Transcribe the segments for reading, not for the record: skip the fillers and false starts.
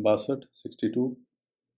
62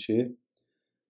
6।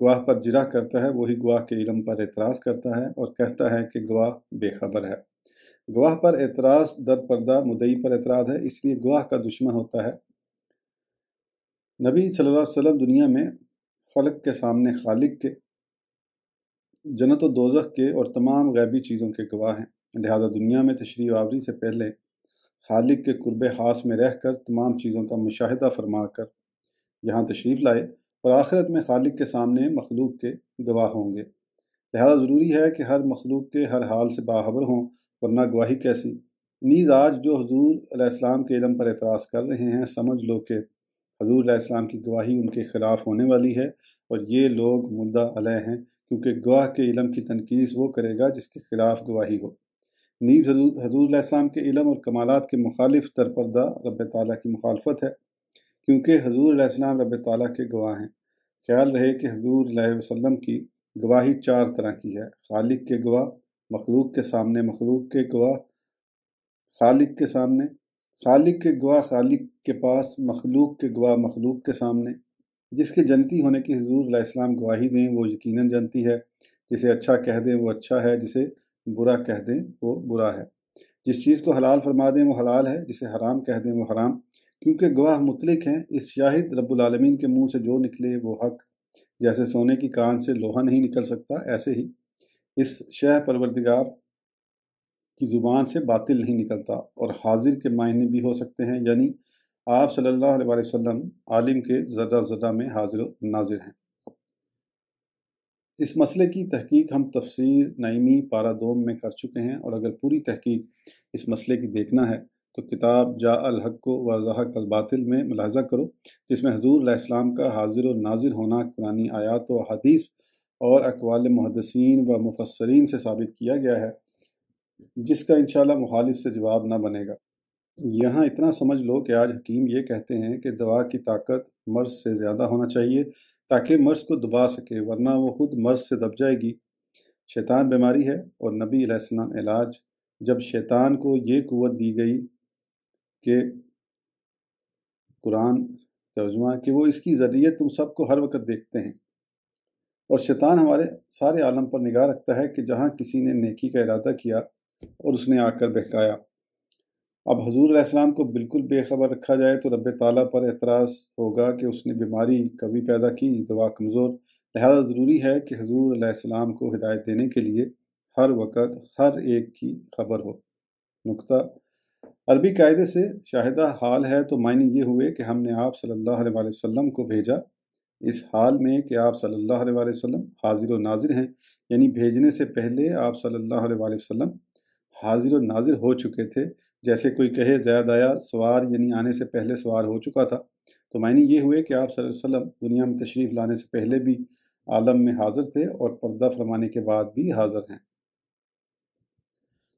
گواہ پر جرح کرتا ہے وہی گواہ کے علم پر اعتراض کرتا ہے اور کہتا ہے کہ گواہ بے خبر ہے۔ گواہ پر اعتراض در پردہ مدعی پر اعتراض ہے، اس لیے گواہ کا دشمن ہوتا ہے۔ نبی صلی اللہ علیہ وسلم دنیا میں خلق کے سامنے خالق کے، جنت و دوزخ کے اور تمام غیبی چیزوں کے گواہ ہیں، لہذا دنیا میں تشریف آوری سے پہلے خالق کے قرب خاص میں رہ کر تمام چیزوں کا مشاہدہ فرما کر یہاں تشریف لائے، اور آخرت میں خالق کے سامنے مخلوق کے گواہ ہوں گے۔ لہذا ضروری ہے کہ ہر مخلوق کے ہر حال سے باخبر ہوں، ورنہ گواہی کیسی؟ نیز آج جو حضور علیہ السلام کے علم پر اعتراض کر رہے ہیں، سمجھ لو کہ حضور علیہ السلام کی گواہی ان کے خلاف ہونے والی ہے، اور یہ لوگ مدعا علیہ ہیں، کیونکہ گواہ کے علم کی تنقیص وہ کرے گا جس کے خلاف گواہی ہو۔ نیز حضور علیہ السلام کے علم اور کمالات کے مخالف در پردہ رب تعالیٰ کی مخالفت ہے، کیونکہ حضور علیہ السلام رب تعالیٰ کے گواہ ہیں۔ خیال رہے کہ حضور علیہ وسلم کی گواہی 4 طرح کی ہے: خالق کے گواہ، مخلوق کے سامنے مخلوق کے گواہ، خالق کے سامنے، خالق کے گواہ خالق کے پاس، مخلوق کے گواہ مخلوق کے سامنے۔ جس کے جنتی ہونے کی حضور علیہ السلام گواہی دیں وہ یقیناً جنتی ہے، جسے اچھا کہہ دیں وہ اچھا ہے، جسے برا کہہ دیں وہ برا ہے، جس چیز کو حلال فرما دیں وہ حلال ہے، جسے حرام کہہ دیں وہ حرام، کیونکہ گواہ مطلق ہیں۔ اس شاہد رب العالمین کے منہ سے جو نکلے وہ حق، جیسے سونے کی کان سے لوہا نہیں نکل سکتا، ایسے ہی اس شہ پروردگار کی زبان سے باطل نہیں نکلتا، اور حاضر کے معنی بھی ہو سکتے ہیں، یعنی آپ صلی اللہ علیہ وسلم عالم کے ذرہ ذرہ میں حاضر و ناظر ہیں۔ اس مسئلے کی تحقیق ہم تفسیر نعیمی پارہ 2 میں کر چکے ہیں، اور اگر پوری تحقیق اس مسئلے کی دیکھنا ہے تو کتاب جاء الحق و زہق الباطل میں ملاحظہ کرو، جس میں حضور علیہ السلام کا حاضر و ناظر ہونا قرآنی آیات و حدیث اور اقوال محدثین و مفسرین سے ثابت کیا گیا ہے، جس کا انشاءاللہ مخالف سے جواب نہ بنے گا۔ یہاں اتنا سمجھ لو کہ آج حکیم یہ کہتے ہیں کہ دوا کی طاقت مرض سے زیادہ ہونا چاہیے تاکہ مرض کو دبا سکے، ورنہ وہ خود مرض سے دب جائے گی۔ شیطان بیماری ہے اور نبی علیہ السلام علاج۔ جب شیطان کو یہ قوت دی گئی کہ قرآن ترجمہ کہ وہ اس کی ذریعہ تم سب کو ہر وقت دیکھتے ہیں، اور شیطان ہمارے سارے عالم پر نگاہ رکھتا ہے کہ جہاں کسی نے نیکی کا ارادہ کیا اور اس نے آ کر بہکایا۔ اب حضور علیہ السلام کو بالکل بے خبر رکھا جائے تو رب تعالیٰ پر اعتراض ہوگا کہ اس نے بیماری کبھی پیدا کی، دوا کمزور۔ لہذا ضروری ہے کہ حضور علیہ السلام کو ہدایت دینے کے لیے ہر وقت ہر ایک کی خبر ہو۔ نقطہ عربی قاعدے سے شاہدہ حال ہے تو معنی یہ ہوئے کہ ہم نے آپ صلی اللہ علیہ وسلم کو بھیجا اس حال میں کہ آپ صلی اللہ علیہ وسلم حاضر و ناظر ہیں، یعنی بھیجنے سے پہلے آپ صلی اللہ علیہ وسلم حاضر و ناظر ہو چکے تھے۔ جیسے کوئی کہے زید آیا سوار، یعنی آنے سے پہلے سوار ہو چکا تھا، تو معنی یہ ہوئے کہ آپ صلی اللہ علیہ وسلم دنیا میں تشریف لانے سے پہلے بھی عالم میں حاضر تھے اور پردہ فرمانے کے بعد بھی حاضر ہیں۔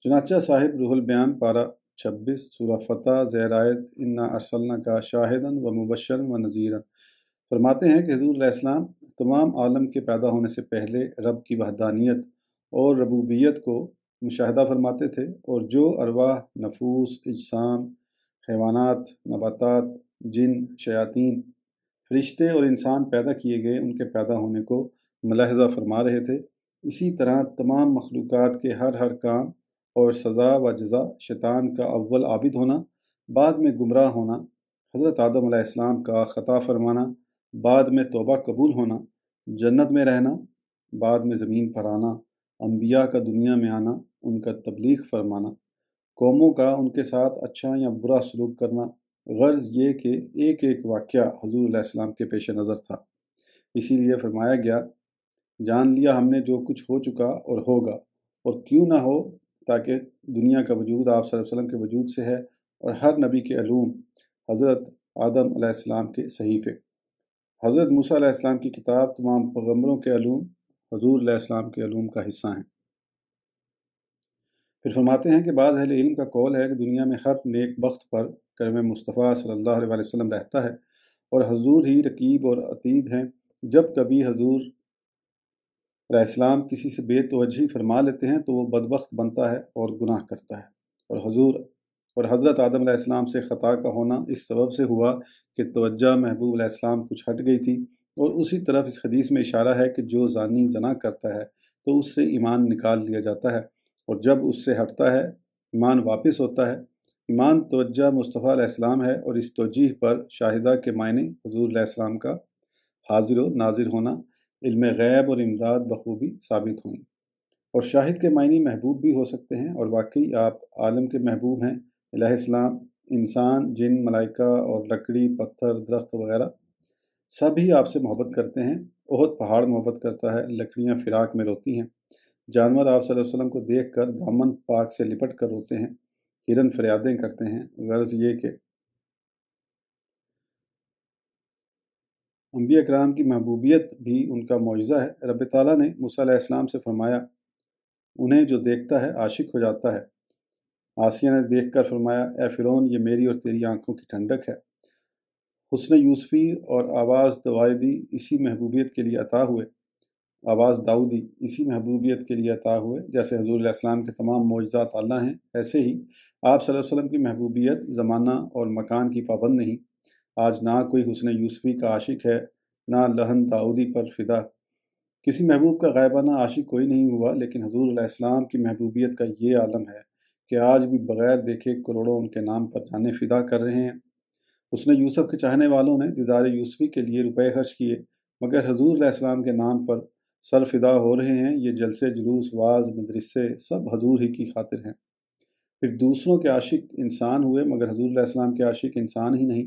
چنانچہ صاحب روح البیان پارہ 26 سورہ فتح زیر آیت انا ارسلناک شاہداً و مبشرا و نذیرا فرماتے ہیں کہ حضور علیہ السلام تمام عالم کے پیدا ہونے سے پہلے رب کی وحدانیت اور ربوبیت کو مشاہدہ فرماتے تھے، اور جو ارواح، نفوس، اجسام، حیوانات، نباتات، جن، شیاطین، فرشتے اور انسان پیدا کیے گئے ان کے پیدا ہونے کو ملاحظہ فرما رہے تھے، اسی طرح تمام مخلوقات کے ہر کام اور سزا و جزا، شیطان کا اول عابد ہونا، بعد میں گمراہ ہونا، حضرت آدم علیہ السلام کا خطا فرمانا، بعد میں توبہ قبول ہونا، جنت میں رہنا، بعد میں زمین پر آنا، انبیاء کا دنیا میں آنا، ان کا تبلیغ فرمانا، قوموں کا ان کے ساتھ اچھا یا برا سلوک کرنا، غرض یہ کہ ایک ایک واقعہ حضور علیہ السلام کے پیش نظر تھا۔ اسی لیے فرمایا گیا جان لیا ہم نے جو کچھ ہو چکا اور ہوگا، اور کیوں نہ ہو، تاکہ دنیا کا وجود آپ صلی اللہ علیہ وسلم کے وجود سے ہے، اور ہر نبی کے علوم حضرت آدم علیہ السلام کے صحیفے، حضرت موسیٰ علیہ السلام کی کتاب، تمام پیغمبروں کے علوم حضور علیہ السلام کے علوم کا حصہ ہیں۔ پھر فرماتے ہیں کہ بعض اہل علم کا قول ہے کہ دنیا میں ہر نیک بخت پر کرم مصطفیٰ صلی اللہ علیہ وسلم رہتا ہے، اور حضور ہی رقیب اور عتید ہیں۔ جب کبھی حضور علیہ السلام کسی سے بے توجہی فرما لیتے ہیں تو وہ بدبخت بنتا ہے اور گناہ کرتا ہے، اور حضرت آدم علیہ السلام سے خطا کا ہونا اس سبب سے ہوا کہ توجہ محبوب علیہ السلام کچھ ہٹ گئی تھی، اور اسی طرف اس حدیث میں اشارہ ہے کہ جو زانی زنا کرتا ہے تو اس سے ایمان نکال لیا جاتا ہے، اور جب اس سے ہٹتا ہے ایمان واپس ہوتا ہے۔ ایمان توجہ مصطفیٰ علیہ السلام ہے، اور اس توجیہ پر شاہدہ کے معنی حضور علیہ السلام کا حاضر و ناظر ہونا، علم غیب اور امداد بخوبی ثابت ہوئیں۔ اور شاہد کے معنی محبوب بھی ہو سکتے ہیں، اور واقعی آپ عالم کے محبوب ہیں۔ الہ السلام انسان، جن، ملائکہ اور لکڑی، پتھر، درخت وغیرہ سبھی آپ سے محبت کرتے ہیں۔ احد پہاڑ محبت کرتا ہے، لکڑیاں فراق میں روتی ہیں، جانور آپ صلی اللہ علیہ وسلم کو دیکھ کر دامن پاک سے لپٹ کر روتے ہیں، ہرن فریادیں کرتے ہیں۔ غرض یہ کہ انبیاء کرام کی محبوبیت بھی ان کا معجزہ ہے۔ رب تعالیٰ نے موسیٰ علیہ السلام سے فرمایا، انہیں جو دیکھتا ہے عاشق ہو جاتا ہے۔ آسیہ نے دیکھ کر فرمایا، اے فرعون، یہ میری اور تیری آنکھوں کی ٹھنڈک ہے۔ حسن یوسفی اور آواز داؤدی اسی محبوبیت کے لیے عطا ہوئے، جیسے حضور علیہ السلام کے تمام معجزات اعلیٰ ہیں، ایسے ہی آپ صلی اللہ علیہ وسلم کی محبوبیت زمانہ اور مکان کی پابند نہیں۔ آج نہ کوئی حسن یوسفی کا عاشق ہے، نہ لہن داؤدی پر فدا۔ کسی محبوب کا غائبانہ عاشق کوئی نہیں ہوا، لیکن حضور علیہ السلام کی محبوبیت کا یہ عالم ہے کہ آج بھی بغیر دیکھے کروڑوں ان کے نام پر جانیں فدا کر رہے ہیں۔ حسن یوسف کے چاہنے والوں نے دیدار یوسفی کے لیے روپے خرچ کیے، مگر حضور علیہ السلام کے نام پر سر فدا ہو رہے ہیں۔ یہ جلسے، جلوس، واعظ، مدرسے سب حضور ہی کی خاطر ہیں۔ پھر دوسروں کے عاشق انسان ہوئے، مگر حضور علیہ السلام کے عاشق انسان ہی نہیں،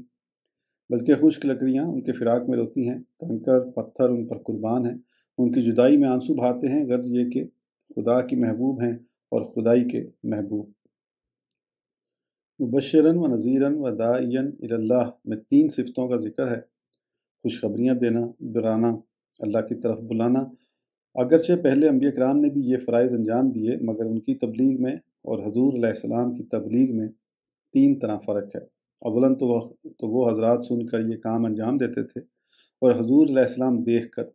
بلکہ خشک لکڑیاں ان کے فراق میں روتی ہیں، کنکر پتھر ان پر قربان ہیں، ان کی جدائی میں آنسو بہاتے ہیں۔ غرض یہ کہ خدا کی محبوب ہیں اور خدائی کے محبوب۔ مبشرن و نذیرن و داعین الی اللہ میں 3 صفتوں کا ذکر ہے: خوشخبریاں دینا، ڈرانا، اللہ کی طرف بلانا۔ اگرچہ پہلے انبیاء کرام نے بھی یہ فرائض انجام دیے، مگر ان کی تبلیغ میں اور حضور علیہ السلام کی تبلیغ میں 3 طرح فرق ہے۔ اولاً تو وہ حضرات سن کر یہ کام انجام دیتے تھے، اور حضور علیہ السلام دیکھ کر۔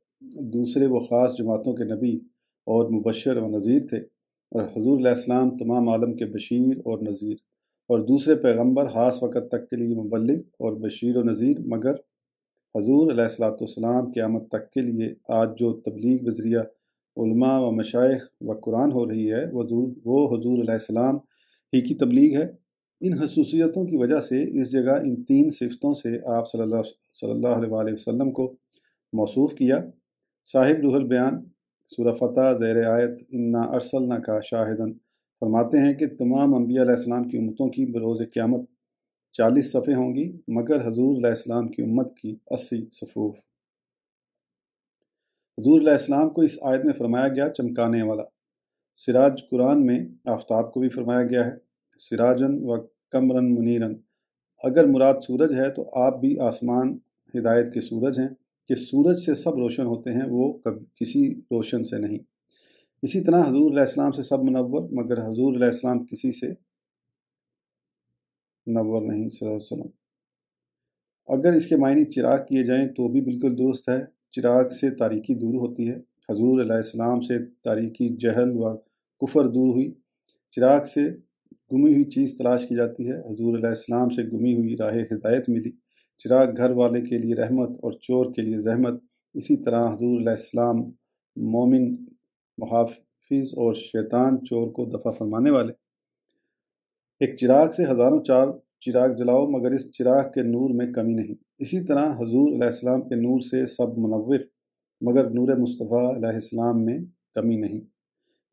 دوسرے وہ خاص جماعتوں کے نبی اور مبشر و نذیر تھے، اور حضور علیہ السلام تمام عالم کے بشیر اور نذیر۔ اور دوسرے پیغمبر خاص وقت تک کے لیے مبلغ اور بشیر و نذیر، مگر حضور علیہ السلام قیامت تک کے لیے آج جو تبلیغ بذریعہ علماء و مشائخ و قرآن ہو رہی ہے، وہ حضور علیہ السلام ہی کی تبلیغ ہے۔ ان خصوصیتوں کی وجہ سے اس جگہ ان 3 صفتوں سے آپ صلی اللہ علیہ وسلم کو موصوف کیا۔ صاحب روح البیان سورہ فتح زیر آیت انا ارسلناک شاہدن فرماتے ہیں کہ تمام انبیاء علیہ السلام کی امتوں کی بروز قیامت 40 صفیں ہوں گی، مگر حضور علیہ السلام کی امت کی 80 صفوف۔ حضور علیہ السلام کو اس آیت میں فرمایا گیا چمکانے والا۔ سراج قرآن میں آفتاب کو بھی فرمایا گیا ہے، سراجن و قمرن منیرن۔ اگر مراد سورج ہے تو آپ بھی آسمان ہدایت کے سورج ہیں کہ سورج سے سب روشن ہوتے ہیں، وہ کسی روشن سے نہیں۔ اسی طرح حضور علیہ السلام سے سب منور، مگر حضور علیہ السلام کسی سے منور نہیں صلی اللہ علیہ وسلم۔ اگر اس کے معنی چراغ کیے جائیں تو بھی بالکل درست ہے۔ چراغ سے تاریکی دور ہوتی ہے۔ حضور علیہ السلام سے تاریکی، جہل و کفر دور ہوئی۔ چراغ سے گمی ہوئی چیز تلاش کی جاتی ہے، حضور علیہ السلام سے گمی ہوئی راہ ہدایت ملی۔ چراغ گھر والے کے لیے رحمت اور چور کے لیے زحمت۔ اسی طرح حضور علیہ السلام مومن محافظ اور شیطان چور کو دفع فرمانے والے۔ ایک چراغ سے ہزاروں چراغ جلاؤ، مگر اس چراغ کے نور میں کمی نہیں۔ اسی طرح حضور علیہ السلام کے نور سے سب منور، مگر نور مصطفیٰ علیہ السلام میں کمی نہیں۔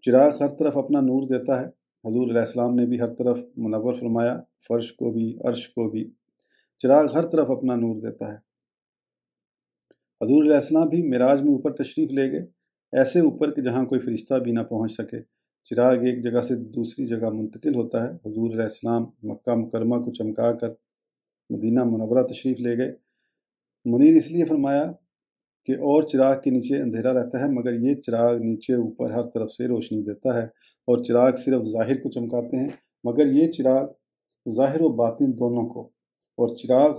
چراغ ہر طرف اپنا نور دیتا ہے، حضور علیہ السلام نے بھی ہر طرف منور فرمایا، فرش کو بھی، عرش کو بھی۔ چراغ ہر طرف اپنا نور دیتا ہے۔ حضور علیہ السلام بھی معراج میں اوپر تشریف لے گئے، ایسے اوپر کہ جہاں کوئی فرشتہ بھی نہ پہنچ سکے۔ چراغ ایک جگہ سے دوسری جگہ منتقل ہوتا ہے۔ حضور علیہ السلام مکہ مکرمہ کو چمکا کر مدینہ منورہ تشریف لے گئے۔ منیر اس لیے فرمایا کہ اور چراغ کے نیچے اندھیرا رہتا ہے، مگر یہ چراغ نیچے اوپر ہر طرف سے روشنی دیتا ہے۔ اور چراغ صرف ظاہر کو چمکاتے ہیں، مگر یہ چراغ ظاہر و باطن دونوں کو۔ اور چراغ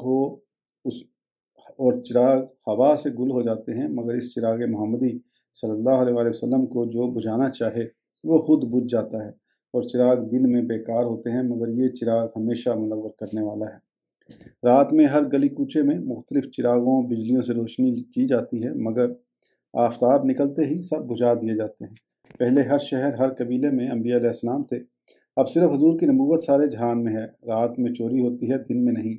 ہوا سے گل ہو جاتے ہیں، مگر اس چراغ محمدی صلی اللہ علیہ وسلم کو جو بجھانا چاہے وہ خود بجھ جاتا ہے۔ اور چراغ دن میں بیکار ہوتے ہیں، مگر یہ چراغ ہمیشہ منور کرنے والا ہے۔ رات میں ہر گلی کوچے میں مختلف چراغوں بجلیوں سے روشنی کی جاتی ہے، مگر آفتاب نکلتے ہی سب بجھا دیے جاتے ہیں۔ پہلے ہر شہر ہر قبیلے میں انبیاء علیہ السلام تھے، اب صرف حضور کی نبوت سارے جہان میں ہے۔ رات میں چوری ہوتی ہے، دن میں نہیں۔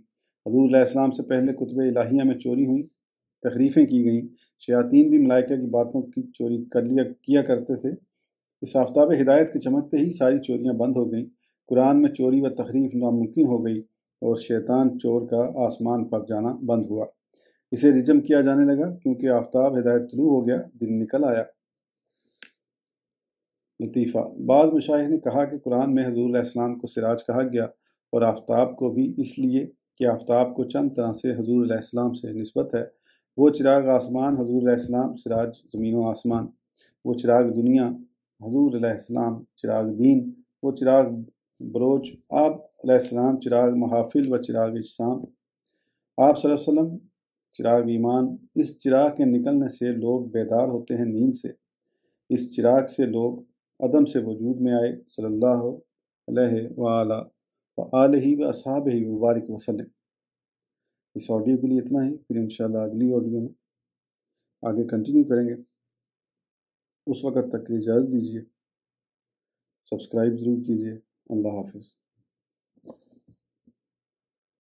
حضور علیہ السلام سے پہلے کتب الہیہ میں چوری ہوئی، تحریفیں کی گئیں، شیاطین بھی ملائکہ کی باتوں کی چوری کیا کرتے تھے۔ اس آفتاب ہدایت کے چمکتے ہی ساری چوریاں بند ہو گئیں، قرآن میں چوری و تحریف ناممکن ہو گئی اور شیطان چور کا آسمان پر جانا بند ہوا۔ اسے رجم کیا جانے لگا کیونکہ آفتاب ہدایت طلوع ہو گیا، دن نکل آیا۔ لطیفہ: بعض مشائخ نے کہا کہ قرآن میں حضور علیہ السلام کو سراج کہا گیا اور آفتاب کو بھی اس لیے کہ آفتاب کو چند طرح سے حضور علیہ السلام سے نسبت ہے۔ وہ چراغ آسمان حضور علیہ السلام، سراج زمین و آسمان۔ وہ چراغ دنیا حضور علیہ السلام، چراغ دین۔ وہ چراغ بروج آپ علیہ السلام، چراغ محافل و چراغ اجسام آپ صلی اللہ علیہ وسلم، چراغ ایمان۔ اس چراغ کے نکلنے سے لوگ بیدار ہوتے ہیں نیند سے، اس چراغ سے لوگ عدم سے وجود میں آئے، صلی اللہ علیہ وآلہ وصحبہ وبارک وسلم۔ اس آڈیو کے لیے اتنا ہی، پھر انشاءاللہ اگلی آڈیو میں آگے کنٹینیو کریں گے۔ اس وقت تک کے لیے اجازت دیجیے، سبسکرائب ضرور کیجیے۔ اللہ حافظ۔